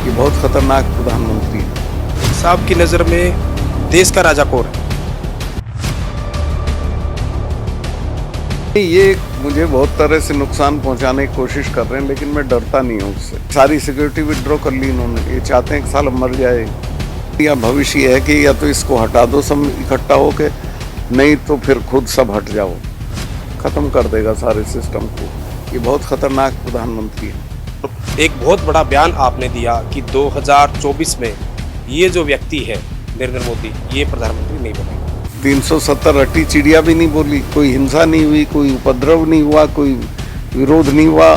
ये बहुत खतरनाक प्रधानमंत्री है। साहब की नज़र में देश का राजा कौन है? ये मुझे बहुत तरह से नुकसान पहुंचाने की कोशिश कर रहे हैं, लेकिन मैं डरता नहीं हूँ उससे। सारी सिक्योरिटी विड्रॉ कर ली इन्होंने। ये चाहते हैं कि साल मर जाए, या भविष्य ये है कि या तो इसको हटा दो सब इकट्ठा होके, नहीं तो फिर खुद सब हट जाओ। खत्म कर देगा सारे सिस्टम को। ये बहुत खतरनाक प्रधानमंत्री है। एक बहुत बड़ा बयान आपने दिया कि 2024 में ये जो व्यक्ति है नरेंद्र मोदी, ये प्रधानमंत्री नहीं बनेगा। 370 रट्टी चिड़िया भी नहीं बोली, कोई हिंसा नहीं हुई, कोई उपद्रव नहीं हुआ, कोई विरोध नहीं हुआ।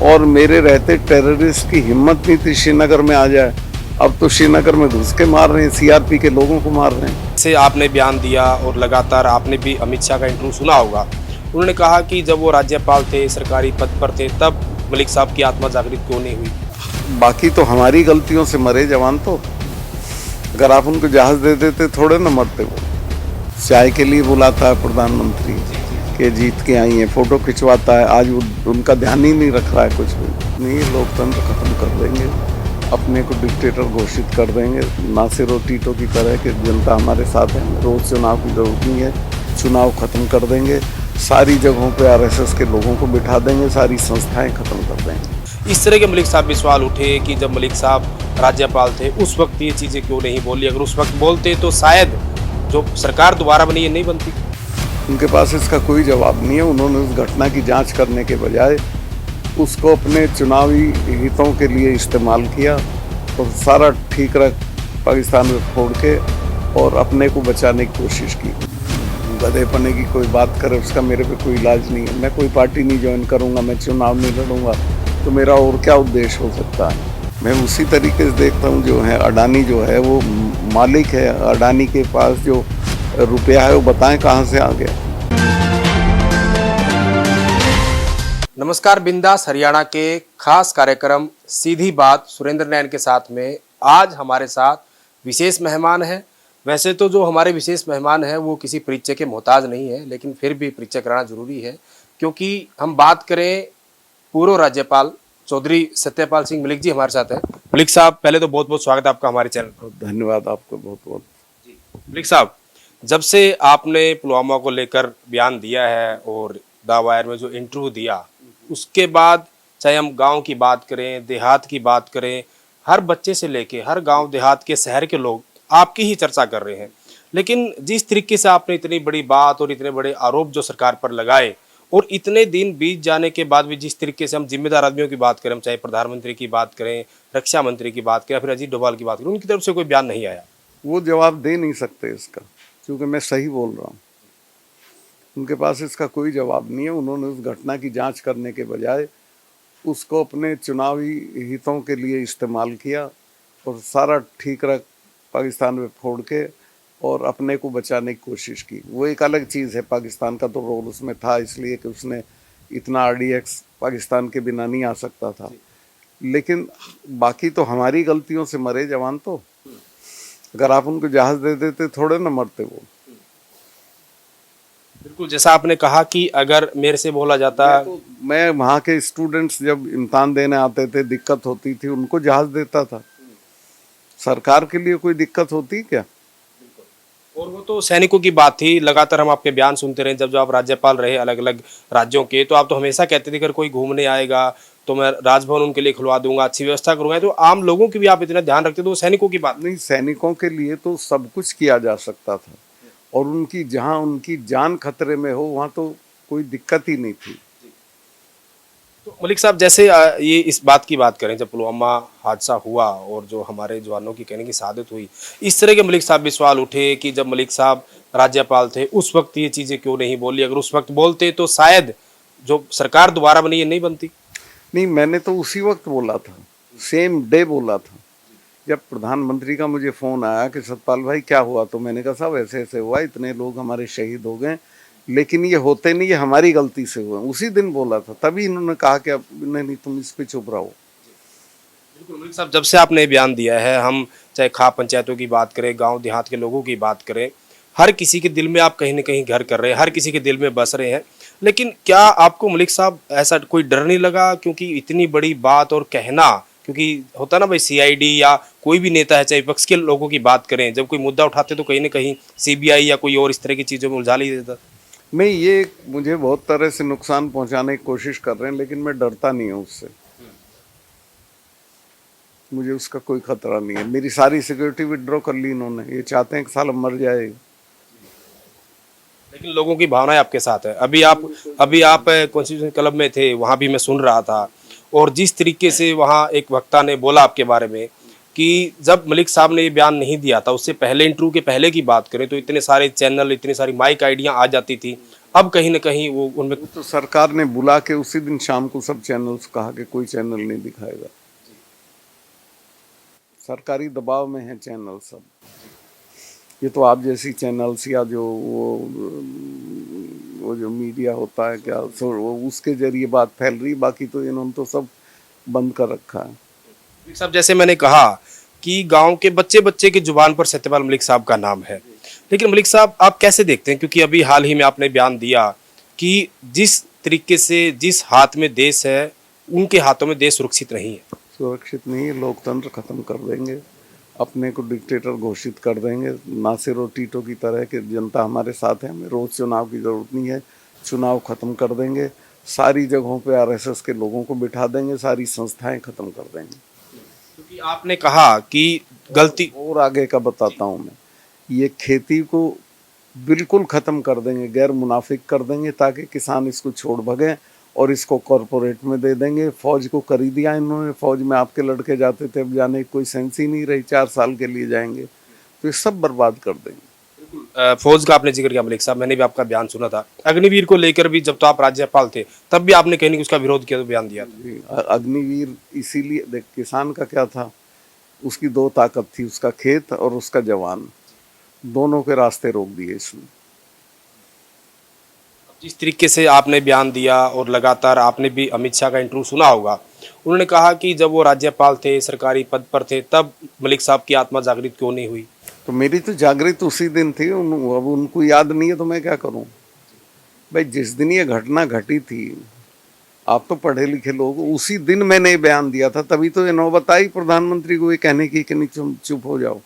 और मेरे रहते टेररिस्ट की हिम्मत नहीं थी श्रीनगर में आ जाए। अब तो श्रीनगर में घुस के मार रहे हैं, सीआरपी के लोगों को मार रहे हैं। से आपने बयान दिया और लगातार आपने भी अमित शाह का इंटरव्यू सुना होगा। उन्होंने कहा कि जब वो राज्यपाल थे, सरकारी पद पर थे, तब मलिक साहब की आत्मा जागृत क्यों नहीं हुई? बाकी तो हमारी गलतियों से मरे जवान। तो अगर आप उनको जहाज दे देते थोड़े ना मरते। वो चाय के लिए बुलाता है प्रधानमंत्री के, जीत के आई है, फोटो खिंचवाता है। आज उनका ध्यान ही नहीं रख रहा है कुछ भी। नहीं, लोकतंत्र खत्म कर देंगे, अपने को डिक्टेटर घोषित कर देंगे, नासिर और टीटो की तरह कि जनता हमारे साथ है, रोज चुनाव की जरूरत नहीं है, चुनाव खत्म कर देंगे, सारी जगहों पे आरएसएस के लोगों को बिठा देंगे, सारी संस्थाएं खत्म कर देंगे। इस तरह के मलिक साहब भी सवाल उठे कि जब मलिक साहब राज्यपाल थे उस वक्त ये चीज़ें क्यों नहीं बोली? अगर उस वक्त बोलते तो शायद जो सरकार दोबारा बनी ये नहीं बनती। उनके पास इसका कोई जवाब नहीं है। उन्होंने उस घटना की जांच करने के बजाय उसको अपने चुनावी हितों के लिए इस्तेमाल किया और सारा ठीक रख पाकिस्तान में फोड़ के और अपने को बचाने की कोशिश की। गधेपने की कोई बात करे, उसका मेरे पे कोई इलाज नहीं है। मैं कोई पार्टी नहीं ज्वाइन करूंगा, मैं चुनाव नहीं लड़ूंगा, तो मेरा और क्या उद्देश्य हो सकता है? मैं उसी तरीके से देखता हूँ जो है अडानी जो है वो मालिक है। अडानी के पास जो रुपया है वो बताएं कहाँ से आ गया। नमस्कार, बिंदास हरियाणा के खास कार्यक्रम सीधी बात सुरेंद्र नैन के साथ में आज हमारे साथ विशेष मेहमान है। वैसे तो जो हमारे विशेष मेहमान हैं वो किसी परिचय के मोहताज नहीं है, लेकिन फिर भी परिचय कराना जरूरी है, क्योंकि हम बात करें पूर्व राज्यपाल चौधरी सत्यपाल सिंह मलिक जी हमारे साथ हैं। मलिक साहब, पहले तो बहुत बहुत स्वागत है आपका हमारे चैनल पर। धन्यवाद आपको बहुत बहुत। मलिक साहब, जब से आपने पुलवामा को लेकर बयान दिया है और द वायर में जो इंटरव्यू दिया, उसके बाद चाहे हम गांव की बात करें, देहात की बात करें, हर बच्चे से लेके हर गांव देहात के शहर के लोग आपकी ही चर्चा कर रहे हैं। लेकिन जिस तरीके से आपने इतनी बड़ी बात और इतने बड़े आरोप जो सरकार पर लगाए और इतने दिन बीत जाने के बाद भी जिस तरीके से हम जिम्मेदार आदमियों की बात करें, हम चाहे प्रधानमंत्री की बात करें, रक्षा मंत्री की बात करें, फिर अजीत डोभाल की बात करें, उनकी तरफ से कोई बयान नहीं आया। वो जवाब दे नहीं सकते इसका, क्योंकि मैं सही बोल रहा हूँ। उनके पास इसका कोई जवाब नहीं है। उन्होंने उस घटना की जांच करने के बजाय उसको अपने चुनावी हितों के लिए इस्तेमाल किया और सारा ठीक रख पाकिस्तान में फोड़ के और अपने को बचाने की कोशिश की। वो एक अलग चीज़ है। पाकिस्तान का तो रोल उसमें था, इसलिए कि उसने इतना आरडीएक्स पाकिस्तान के बिना नहीं आ सकता था। लेकिन बाकी तो हमारी गलतियों से मरे जवान। तो अगर आप उनको जहाज दे देते थोड़े ना मरते वो। बिल्कुल, जैसा आपने कहा कि अगर मेरे से बोला जाता, मैं वहाँ के स्टूडेंट्स जब इम्तहान देने आते थे, दिक्कत होती थी, उनको जहाज देता था। सरकार के लिए कोई दिक्कत होती क्या? और वो तो सैनिकों की बात थी। लगातार हम आपके बयान सुनते रहे, जब आप राज्यपाल रहे अलग अलग राज्यों के, तो आप तो हमेशा कहते थे अगर कोई घूमने आएगा तो मैं राजभवन उनके लिए खुलवा दूंगा, अच्छी व्यवस्था करूंगा। तो आम लोगों की भी आप इतना ध्यान रखते, तो सैनिकों की बात नहीं, सैनिकों के लिए तो सब कुछ किया जा सकता था और उनकी जहाँ उनकी जान खतरे में हो वहाँ तो कोई दिक्कत ही नहीं थी। तो मलिक साहब, जैसे ये इस बात की बात करें, जब पुलवामा हादसा हुआ और जो हमारे जवानों की कहने की शहादत हुई, इस तरह के मलिक साहब भी सवाल उठे कि जब मलिक साहब राज्यपाल थे उस वक्त ये चीज़ें क्यों नहीं बोली? अगर उस वक्त बोलते तो शायद जो सरकार दोबारा बनी ये नहीं बनती। नहीं, मैंने तो उसी वक्त बोला था, सेम डे बोला था। जब प्रधानमंत्री का मुझे फ़ोन आया कि सतपाल भाई क्या हुआ, तो मैंने कहा साहब ऐसे ऐसे हुआ, इतने लोग हमारे शहीद हो गए, लेकिन ये होते नहीं, ये हमारी गलती से हुआ। उसी दिन बोला था। तभी इन्होंने कहा कि अब नहीं तुम इस पे चुप रहो। बिल्कुल मलिक साहब, जब से आपने बयान दिया है, हम चाहे खाप पंचायतों की बात करें, गांव देहात के लोगों की बात करें, हर किसी के दिल में आप कहीं ना कहीं घर कर रहे हैं, हर किसी के दिल में बस रहे हैं। लेकिन क्या आपको मलिक साहब ऐसा कोई डर नहीं लगा, क्योंकि इतनी बड़ी बात और कहना क्योंकि होता ना भाई, सीआईडी या कोई भी नेता है, चाहे विपक्ष के लोगों की बात करें, जब कोई मुद्दा उठाते तो कहीं ना कहीं सीबीआई या कोई और इस तरह की चीजों में उलझा ही देता। नहीं, ये मुझे बहुत तरह से नुकसान पहुंचाने की कोशिश कर रहे हैं, लेकिन मैं डरता नहीं हूं उससे। मुझे उसका कोई खतरा नहीं है। मेरी सारी सिक्योरिटी विड्रॉ कर ली इन्होंने। ये चाहते हैं कि साला मर जाए। लेकिन लोगों की भावनाएं आपके साथ है। अभी आप कॉन्स्टिट्यूशन क्लब में थे, वहां भी मैं सुन रहा था, और जिस तरीके से वहां एक वक्ता ने बोला आपके बारे में कि जब मलिक साहब ने ये बयान नहीं दिया था, उससे पहले इंटरव्यू के पहले की बात करें तो इतने सारे चैनल, इतनी सारी माइक आइडियां आ जाती थी। अब कहीं ना कहीं वो उनमें तो सरकार ने बुला के उसी दिन शाम को सब चैनल्स कहा कि कोई चैनल नहीं दिखाएगा। सरकारी दबाव में है चैनल सब। ये तो आप जैसी चैनल्स या जो वो जो मीडिया होता है क्या, सो वो उसके जरिए बात फैल रही। बाकी तो इन्होंने तो सब बंद कर रखा है। मलिक साहब, जैसे मैंने कहा कि गांव के बच्चे बच्चे की जुबान पर सत्यपाल मलिक साहब का नाम है, लेकिन मलिक साहब आप कैसे देखते हैं, क्योंकि अभी हाल ही में आपने बयान दिया कि जिस तरीके से जिस हाथ में देश है, उनके हाथों में देश सुरक्षित नहीं है। सुरक्षित नहीं है। लोकतंत्र खत्म कर देंगे, अपने को डिक्टेटर घोषित कर देंगे, नासिर और टीटो की तरह कि जनता हमारे साथ है, हमें रोज चुनाव की जरूरत नहीं है। चुनाव खत्म कर देंगे, सारी जगहों पे आरएसएस के लोगों को बिठा देंगे, सारी संस्थाएं खत्म कर देंगे। क्योंकि आपने कहा कि गलती और आगे का बताता हूँ मैं। ये खेती को बिल्कुल खत्म कर देंगे, गैर मुनाफिक कर देंगे, ताकि किसान इसको छोड़ भगे और इसको कॉरपोरेट में दे देंगे। फौज को कर ही दिया इन्होंने। फौज में आपके लड़के जाते थे, अब जाने की कोई सेंस ही नहीं रही। 4 साल के लिए जाएंगे, तो ये सब बर्बाद कर देंगे। फौज का आपने जिक्र किया मलिक साहब, मैंने भी आपका बयान सुना था। अग्निवीर को लेकर भी जब तो आप राज्यपाल थे, तब भी आपने कहीं उसका विरोध किया, तो बयान दिया था। जी, अग्निवीर इसीलिए देख, किसान का क्या था, उसकी 2 ताकत थी, उसका खेत और उसका जवान। दोनों के रास्ते रोक दिए इसने। जिस तरीके से आपने बयान दिया, और लगातार आपने भी अमित शाह का इंटरव्यू सुना होगा, उन्होंने कहा कि जब वो राज्यपाल थे, सरकारी पद पर थे, तब मलिक साहब की आत्मा जागृत क्यों नहीं हुई। तो मेरी तो जागृत उसी दिन थी। अब उनको याद नहीं है तो मैं क्या करूं भाई। जिस दिन ये घटना घटी थी, आप तो पढ़े लिखे लोग, उसी दिन मैंने ये बयान दिया था। तभी तो ये नौबत आई प्रधानमंत्री को ये कहने की कि नहीं चुप हो जाओ।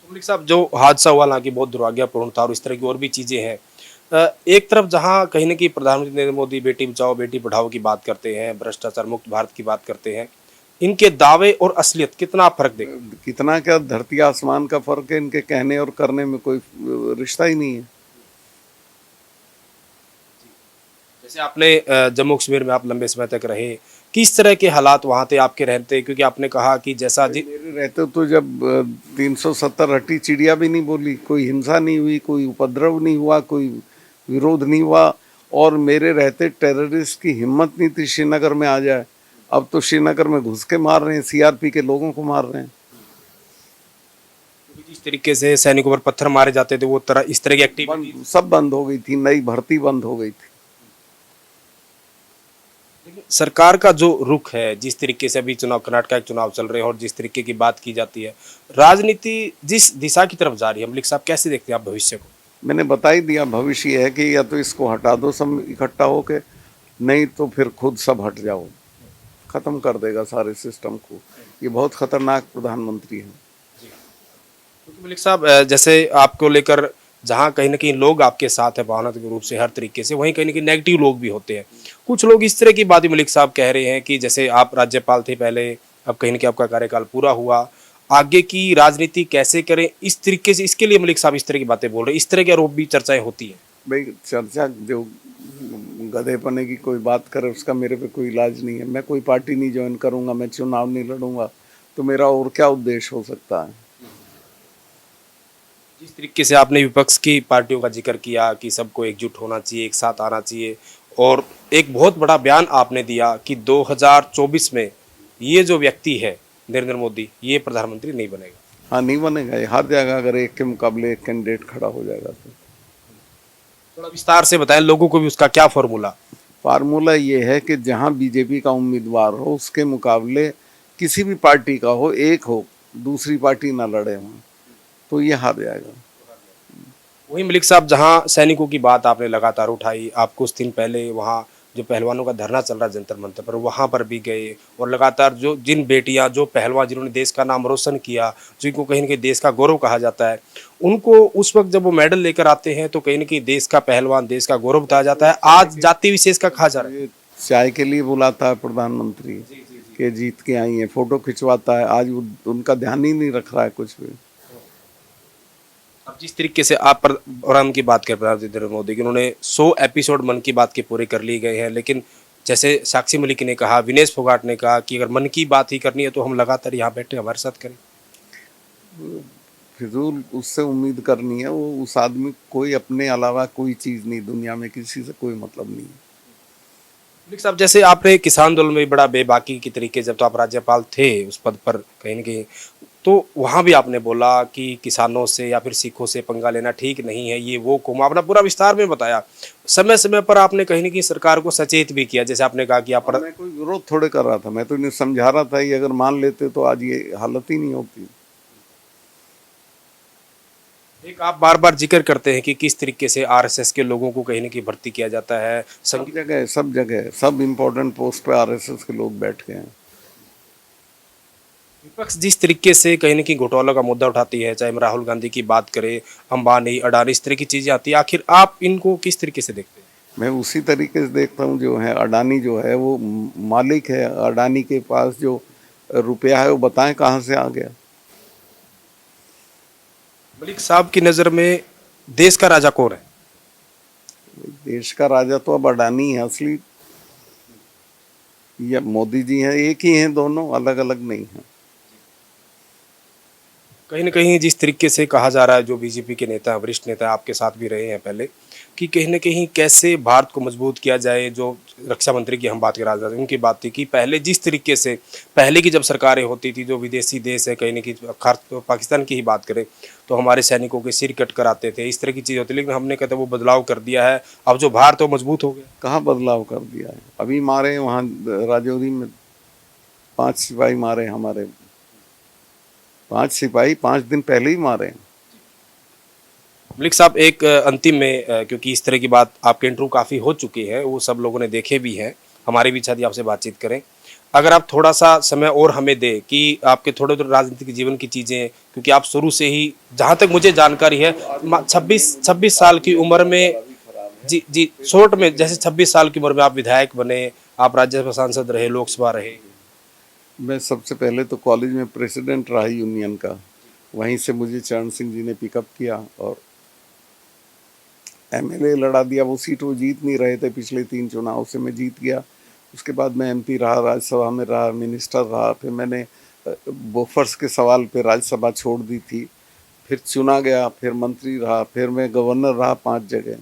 मलिक साहब, जो हादसा हुआ हालांकि बहुत दुर्भाग्यपूर्ण था, और इस तरह की और भी चीजें हैं। एक तरफ जहां कहीं ना कहीं प्रधानमंत्री नरेंद्र मोदी बेटी बचाओ बेटी पढ़ाओ की बात करते हैं, भ्रष्टाचार मुक्त भारत की बात करते हैं, इनके दावे और असलियत कितना फर्क देखा। कितना क्या धरती आसमान का फर्क है। इनके कहने और करने में कोई रिश्ता ही नहीं है। जैसे आपने जम्मू कश्मीर में आप लंबे समय तक रहे, किस तरह के हालात वहां थे आपके रहते, क्योंकि आपने कहा कि जैसा मेरे रहते तो जब 370 हट्टी चिड़िया भी नहीं बोली, कोई हिंसा नहीं हुई, कोई उपद्रव नहीं हुआ, कोई विरोध नहीं हुआ। और मेरे रहते टेररिस्ट की हिम्मत नहीं थी श्रीनगर में आ जाए। अब तो श्रीनगर में घुस के मार रहे हैं, सीआरपी के लोगों को मार रहे हैं। जिस तरीके से सैनिकों पर पत्थर मारे जाते थे, वो इस तरह की एक्टिविटी सब बंद हो गई थी, नई भर्ती बंद हो गई थी। सरकार का जो रुख है, जिस तरीके से अभी चुनाव, कर्नाटक का चुनाव चल रहे हैं, और जिस तरीके की बात की जाती है, राजनीति जिस दिशा की तरफ जा रही है, मलिक साहब कैसे देखते हैं आप भविष्य को। मैंने बता ही दिया, भविष्य ये है कि या तो इसको हटा दो सब इकट्ठा होके, नहीं तो फिर खुद सब हट जाओ। खत्म कर देगा सारे सिस्टम को। ये बहुत खतरनाक प्रधानमंत्री है। क्योंकि मलिक साहब, जैसे आपको लेकर जहाँ कहीं ना कहीं लोग आपके साथ है भावनात्मक रूप से हर तरीके से, वहीं कहीं ना कहीं नेगेटिव लोग भी होते हैं। कुछ लोग इस तरह की बात भी मलिक साहब कह रहे हैं कि जैसे आप राज्यपाल थे पहले, अब कहीं ना कहीं आपका कार्यकाल पूरा हुआ, आगे की राजनीति कैसे करें, इस तरीके से, इसके लिए मलिक साहब इस तरह की बातें बोल रहे हैं। इस तरह के आरोप भी, चर्चाएं होती है। भाई चर्चा जो गधेपने की कोई बात करे, उसका मेरे पे कोई इलाज नहीं है। मैं कोई पार्टी नहीं ज्वाइन करूंगा, मैं चुनाव नहीं लड़ूंगा, तो मेरा और क्या उद्देश्य हो सकता है। जिस तरीके से आपने विपक्ष की पार्टियों का जिक्र किया कि सबको एकजुट होना चाहिए, एक साथ आना चाहिए, और एक बहुत बड़ा बयान आपने दिया कि 2024 में ये जो व्यक्ति है नरेंद्र मोदी, ये प्रधानमंत्री नहीं बनेगा। हाँ, नहीं बनेगा। ये हार जाएगा अगर एक के मुकाबले एक कैंडिडेट खड़ा हो जाएगा तो। थोड़ा विस्तार से बताएं लोगों को भी, उसका क्या फॉर्मूला। फार्मूला ये है कि जहां बीजेपी का उम्मीदवार हो, उसके मुकाबले किसी भी पार्टी का हो, एक हो, दूसरी पार्टी ना लड़े वहाँ, तो ये हार जाएगा। वही मलिक साहब, जहां सैनिकों की बात आपने लगातार उठाई, आप कुछ दिन पहले वहां जो पहलवानों का धरना चल रहा है जंतर मंतर पर, वहाँ पर भी गए और लगातार जो जिन बेटियाँ जो पहलवान जिन्होंने देश का नाम रोशन किया, जिनको कहीं ना कहीं देश का गौरव कहा जाता है, उनको उस वक्त जब वो मेडल लेकर आते हैं तो कहीं ना कहीं देश का पहलवान देश का गौरव बताया जाता है। आज जाति विशेष का कहा जा रहा है। ये चाय के लिए बुलाता है प्रधानमंत्री के जीत के आई है, फोटो खिंचवाता है, आज उनका ध्यान ही नहीं रख रहा है कुछ भी। अब जिस तरीके से आप प्रोग्राम की बात कर प्रधानमंत्री नरेंद्र मोदी की, उन्होंने 100 एपिसोड मन की बात के पूरे कर लिए गए हैं, लेकिन जैसे साक्षी मलिक ने कहा, विनेश फोगाट ने कहा कि अगर मन की बात ही करनी है तो हम लगातार यहाँ बैठे हमारे साथ करें। फिजूल उससे उम्मीद करनी है, वो उस आदमी कोई अपने अलावा कोई चीज़ नहीं, दुनिया में किसी से कोई मतलब नहीं है। मलिक साहब, जैसे आपने किसान आंदोलन में बड़ा बेबाकी की तरीके जब तो आप राज्यपाल थे उस पद पर कहीं ना कहीं, तो वहाँ भी आपने बोला कि किसानों से या फिर सिखों से पंगा लेना ठीक नहीं है, ये वो कौम, आपने पूरा विस्तार में बताया। समय समय पर आपने कहीं ना कहीं सरकार को सचेत भी किया, जैसे आपने कहा कि आप मैं कोई विरोध थोड़े कर रहा था, मैं तो इन्हें समझा रहा था, ये अगर मान लेते तो आज ये हालत ही नहीं होती। एक आप बार बार जिक्र करते हैं कि किस तरीके से आरएसएस के लोगों को कहीं ना कहीं भर्ती किया जाता है। सब जगह सब इम्पोर्टेंट पोस्ट पे आरएसएस के लोग बैठ गए हैं। विपक्ष जिस तरीके से कहीं ना कहीं घोटालों का मुद्दा उठाती है, चाहे हम राहुल गांधी की बात करें, अंबानी, अडानी, इस तरह की चीजें आती है, आखिर आप इनको किस तरीके से देखते हैं? मैं उसी तरीके से देखता हूँ, जो है अडानी जो है वो मालिक है, अडानी के पास जो रुपया है वो बताएं कहाँ से आ गया। मलिक साहब की नज़र में देश का राजा कौन है? देश का राजा तो अब अडानी है असली, या मोदी जी हैं, एक ही हैं, दोनों अलग अलग नहीं हैं। कहीं ना कहीं जिस तरीके से कहा जा रहा है, जो बीजेपी के नेता, वरिष्ठ नेता आपके साथ भी रहे हैं पहले, कि कहीं ना कहीं कैसे भारत को मजबूत किया जाए, जो रक्षा मंत्री की हम बात कर रहे थे उनकी बात थी कि पहले जिस तरीके से पहले की जब सरकारें होती थी, जो विदेशी देश है, कहीं ना कहीं खास पाकिस्तान की ही बात करें तो हमारे सैनिकों के सिर कट कर आते थे, इस तरह की चीज़ होती, लेकिन हमने कहते वो बदलाव कर दिया है, अब जो भारत है वो मजबूत हो गया। कहाँ बदलाव कर दिया है? अभी मारे हैं वहाँ राजौरी में 5 सिपाही मारे, हमारे 5 सिपाही 5 दिन पहले ही मारे हैं। मलिक साहब, एक अंतिम में क्योंकि इस तरह की बात आपके इंटरव्यू काफ़ी हो चुकी है, वो सब लोगों ने देखे भी हैं, हमारी भी इच्छा थी आपसे बातचीत करें, अगर आप थोड़ा सा समय और हमें दें कि आपके थोड़े राजनीतिक जीवन की चीज़ें, क्योंकि आप शुरू से ही जहाँ तक मुझे जानकारी है 26 साल की उम्र में, जी शॉर्ट में, जैसे 26 साल की उम्र में आप विधायक बने, आप राज्यसभा सांसद रहे, लोकसभा रहे। मैं सबसे पहले तो कॉलेज में प्रेसिडेंट रहा यूनियन का, वहीं से मुझे चरण सिंह जी ने पिकअप किया और एमएलए लड़ा दिया। वो सीट वो जीत नहीं रहे थे, पिछले 3 चुनाव से मैं जीत गया। उसके बाद मैं एमपी रहा, राज्यसभा में रहा, मिनिस्टर रहा, फिर मैंने बोफर्स के सवाल पे राज्यसभा छोड़ दी थी, फिर चुना गया, फिर मंत्री रहा, फिर मैं गवर्नर रहा 5 जगह।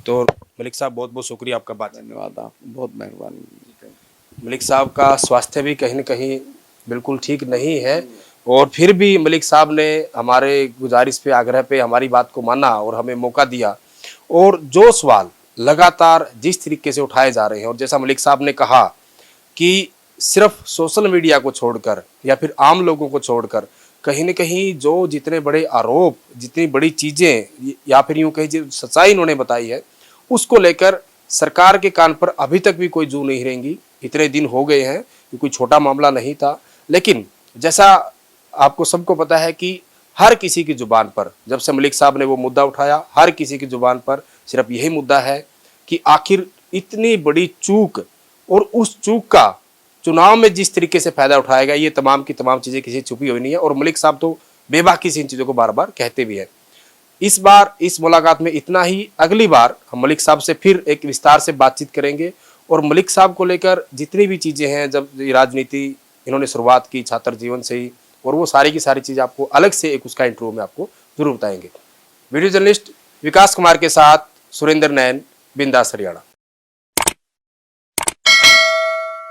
तो मलिक साहब, बहुत बहुत शुक्रिया आपका बात। धन्यवाद, आप बहुत मेहरबानी। मलिक साहब का स्वास्थ्य भी कहीं न कहीं बिल्कुल ठीक नहीं है, और फिर भी मलिक साहब ने हमारे गुजारिश पे, आग्रह पे हमारी बात को माना और हमें मौका दिया, और जो सवाल लगातार जिस तरीके से उठाए जा रहे हैं, और जैसा मलिक साहब ने कहा कि सिर्फ सोशल मीडिया को छोड़कर या फिर आम लोगों को छोड़कर कहीं न कहीं जो जितने बड़े आरोप, जितनी बड़ी चीज़ें, या फिर यूँ कहीं जो सच्चाई इन्होंने बताई है, उसको लेकर सरकार के कान पर अभी तक भी कोई जू नहीं रहेंगी। इतने दिन हो गए हैं, ये कोई छोटा मामला नहीं था, लेकिन जैसा आपको सबको पता है कि हर किसी की जुबान पर, जब से मलिक साहब ने वो मुद्दा उठाया, हर किसी की जुबान पर सिर्फ यही मुद्दा है कि आखिर इतनी बड़ी चूक, और उस चूक का चुनाव में जिस तरीके से फायदा उठाया गया, ये तमाम की तमाम चीज़ें किसी छुपी हुई नहीं है, और मलिक साहब तो बेबाकी से इन चीज़ों को बार बार कहते भी हैं। इस बार इस मुलाकात में इतना ही। अगली बार हम मलिक साहब से फिर एक विस्तार से बातचीत करेंगे, और मलिक साहब को लेकर जितनी भी चीज़ें हैं, जब राजनीति इन्होंने शुरुआत की छात्र जीवन से ही, और वो सारी की सारी चीज़ आपको अलग से एक उसका इंटरव्यू में आपको जरूर बताएंगे। वीडियो जर्नलिस्ट विकास कुमार के साथ सुरेंद्र नैन, बिंदास हरियाणा।